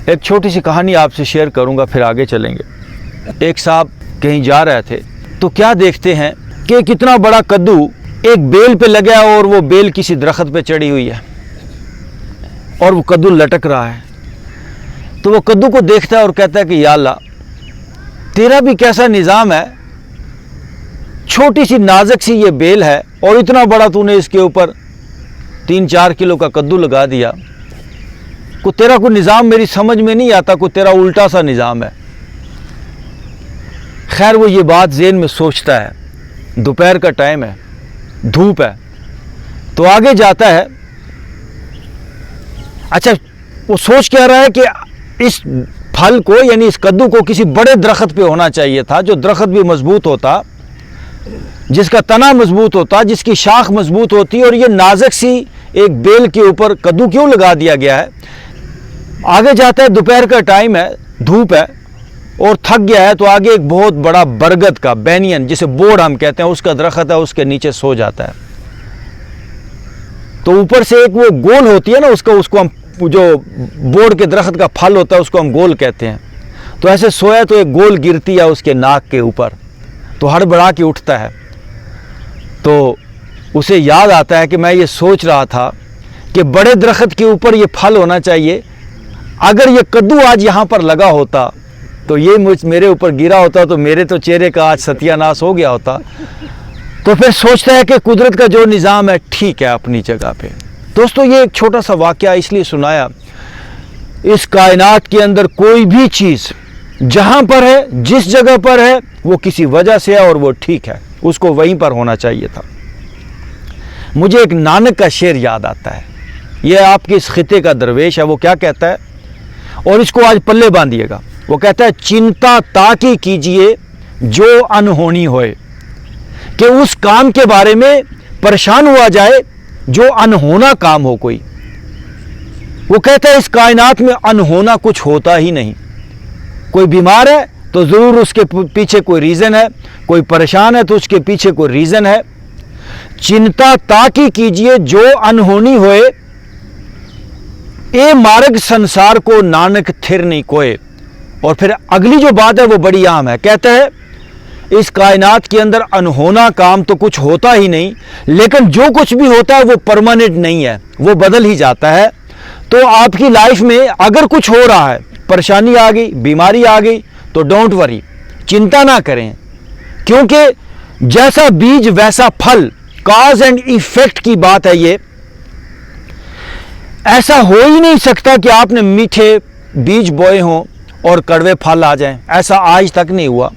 ایک چھوٹی سی کہانی آپ سے شیئر کروں گا، پھر آگے چلیں گے۔ ایک صاحب کہیں جا رہے تھے تو کیا دیکھتے ہیں کہ کتنا بڑا کدو ایک بیل پہ لگا ہے، اور وہ بیل کسی درخت پہ چڑھی ہوئی ہے اور وہ کدو لٹک رہا ہے۔ تو وہ کدو کو دیکھتا ہے اور کہتا ہے کہ یا اللہ، تیرا بھی کیسا نظام ہے، چھوٹی سی نازک سی یہ بیل ہے اور اتنا بڑا تو نے اس کے اوپر 3-4 کلو کا کدو لگا دیا۔ تیرا کوئی نظام میری سمجھ میں نہیں آتا، کوئی تیرا الٹا سا نظام ہے۔ خیر وہ یہ بات ذہن میں سوچتا ہے، دوپہر کا ٹائم ہے، دھوپ ہے، تو آگے جاتا ہے۔ اچھا وہ سوچ کہہ رہا ہے کہ اس پھل کو یعنی اس کدو کو کسی بڑے درخت پہ ہونا چاہیے تھا، جو درخت بھی مضبوط ہوتا، جس کا تنا مضبوط ہوتا، جس کی شاخ مضبوط ہوتی، اور یہ نازک سی ایک بیل کے اوپر کدو کیوں لگا دیا گیا ہے؟ آگے جاتا ہے، دوپہر کا ٹائم ہے، دھوپ ہے اور تھک گیا ہے، تو آگے ایک بہت بڑا برگد کا بینین جسے بوڑ ہم کہتے ہیں اس کا درخت ہے، اس کے نیچے سو جاتا ہے۔ تو اوپر سے ایک وہ گول ہوتی ہے نا، اس کو ہم جو بوڑ کے درخت کا پھل ہوتا ہے اس کو ہم گول کہتے ہیں۔ تو ایسے سویا تو ایک گول گرتی ہے اس کے ناک کے اوپر، تو ہڑبڑا کے اٹھتا ہے۔ تو اسے یاد آتا ہے کہ میں یہ سوچ رہا تھا کہ بڑے درخت کے اوپر یہ پھل ہونا چاہیے، اگر یہ کدو آج یہاں پر لگا ہوتا تو یہ میرے اوپر گرا ہوتا تو میرے تو چہرے کا آج ستیہ ناش ہو گیا ہوتا۔ تو پھر سوچتا ہے کہ قدرت کا جو نظام ہے ٹھیک ہے اپنی جگہ پہ۔ دوستو یہ ایک چھوٹا سا واقعہ اس لیے سنایا، اس کائنات کے اندر کوئی بھی چیز جہاں پر ہے، جس جگہ پر ہے، وہ کسی وجہ سے ہے اور وہ ٹھیک ہے، اس کو وہیں پر ہونا چاہیے تھا۔ مجھے ایک نانک کا شعر یاد آتا ہے، یہ آپ کے اس خطے کا درویش ہے۔ وہ کیا کہتا ہے، اور اس کو آج پلے باندھیے گا۔ وہ کہتا ہے، چنتا تاکی کیجئے جو انہونی ہوئے، کہ اس کام کے بارے میں پریشان ہوا جائے جو انہونا کام ہو کوئی۔ وہ کہتا ہے اس کائنات میں انہونا کچھ ہوتا ہی نہیں۔ کوئی بیمار ہے تو ضرور اس کے پیچھے کوئی ریزن ہے، کوئی پریشان ہے تو اس کے پیچھے کوئی ریزن ہے۔ چنتا تاکی کیجئے جو انہونی ہوئے، اے مارگ سنسار کو نانک تھر نہیں کوئے۔ اور پھر اگلی جو بات ہے وہ بڑی عام ہے، کہتا ہے اس کائنات کے اندر انہونا کام تو کچھ ہوتا ہی نہیں، لیکن جو کچھ بھی ہوتا ہے وہ پرماننٹ نہیں ہے، وہ بدل ہی جاتا ہے۔ تو آپ کی لائف میں اگر کچھ ہو رہا ہے، پریشانی آ گئی، بیماری آ گئی، تو ڈونٹ وری، چنتا نہ کریں، کیونکہ جیسا بیج ویسا پھل، کاز اینڈ ایفیکٹ کی بات ہے یہ۔ ایسا ہو ہی نہیں سکتا کہ آپ نے میٹھے بیج بوئے ہوں اور کڑوے پھل آ جائیں، ایسا آج تک نہیں ہوا۔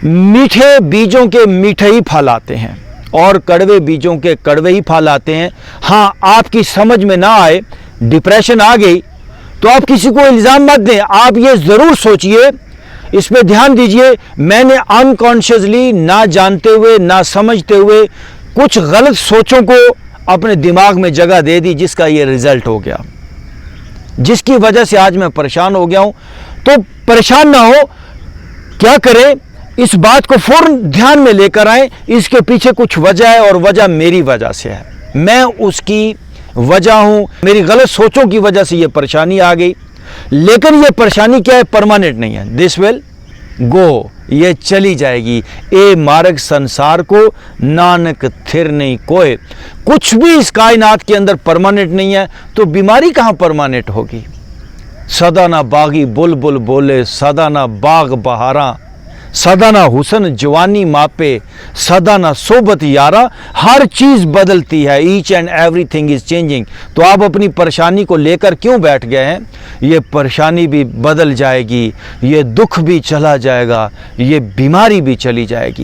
میٹھے بیجوں کے میٹھے ہی پھل آتے ہیں اور کڑوے بیجوں کے کڑوے ہی پھل آتے ہیں۔ ہاں آپ کی سمجھ میں نہ آئے، ڈپریشن آ گئی تو آپ کسی کو الزام مت دیں، آپ یہ ضرور سوچئے، اس پہ دھیان دیجئے، میں نے انکانشیسلی نہ جانتے ہوئے نہ سمجھتے ہوئے کچھ غلط سوچوں کو اپنے دماغ میں جگہ دے دی، جس کا یہ رزلٹ ہو گیا، جس کی وجہ سے آج میں پریشان ہو گیا ہوں۔ تو پریشان نہ ہو، کیا کریں، اس بات کو فوراً دھیان میں لے کر آئیں، اس کے پیچھے کچھ وجہ ہے اور وجہ میری وجہ سے ہے، میں اس کی وجہ ہوں، میری غلط سوچوں کی وجہ سے یہ پریشانی آ گئی۔ لیکن یہ پریشانی کیا ہے، پرماننٹ نہیں ہے، دس ول گو، یہ چلی جائے گی۔ اے مارگ سنسار کو نانک تھر نہیں کوئے، کچھ بھی اس کائنات کے اندر پرماننٹ نہیں ہے، تو بیماری کہاں پرماننٹ ہوگی؟ سدا نہ باغی بلبل بولے، سدا نہ باغ بہاراں، سدا نہ حسن جوانی ماپے، سدا نہ صحبت یارا، ہر چیز بدلتی ہے، each and every thing is changing. تو آپ اپنی پریشانی کو لے کر کیوں بیٹھ گئے ہیں؟ یہ پریشانی بھی بدل جائے گی، یہ دکھ بھی چلا جائے گا، یہ بیماری بھی چلی جائے گی۔